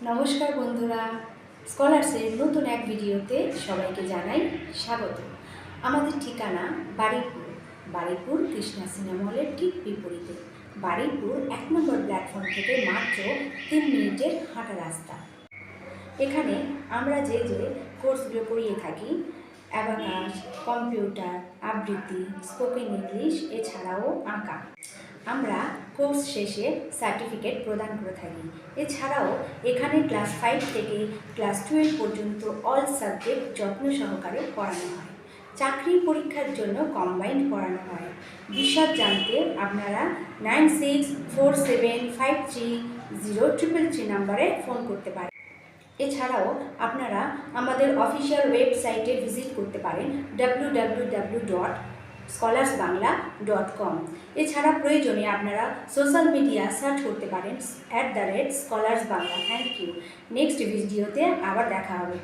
নমস্কার বন্ধুরা, স্কলার্সের নতুন এক ভিডিওতে সবাইকে জানাই স্বাগত। আমাদের ঠিকানা বারুইপুর কৃষ্ণা সিনেমা হলের ঠিক বিপরীতে। বারুইপুর 1 নম্বর প্ল্যাটফর্ম থেকে মাত্র 3 মিনিটের হাঁটা রাস্তা। এখানে আমরা যে কোর্সগুলো করিয়ে থাকি, অ্যাবাকাস, কম্পিউটার, আবৃত্তি, স্পোকেন ইংলিশ, এছাড়াও আঁকা। আমরা কোর্স শেষে সার্টিফিকেট প্রদান করে থাকি। এছাড়াও এখানে ক্লাস 5 থেকে ক্লাস 12 পর্যন্ত অল সাবজেক্ট যত্ন সহকারে পড়ানো হয়। চাকরি পরীক্ষার জন্য কম্বাইন্ড পড়ানো হয়। বিশদ জানতে আপনারা 9647530333 নাম্বারে ফোন করতে পারেন। এছাড়াও আপনারা আমাদের অফিসিয়াল ওয়েবসাইটে ভিজিট করতে পারেন www.scholarsbangla.com। এছাড়া প্রয়োজনে আপনারা সোশ্যাল মিডিয়া সার্চ করতে পারেন @scholarsbangla। Thank you. নেক্সট ভিডিওতে আবার দেখা হবে।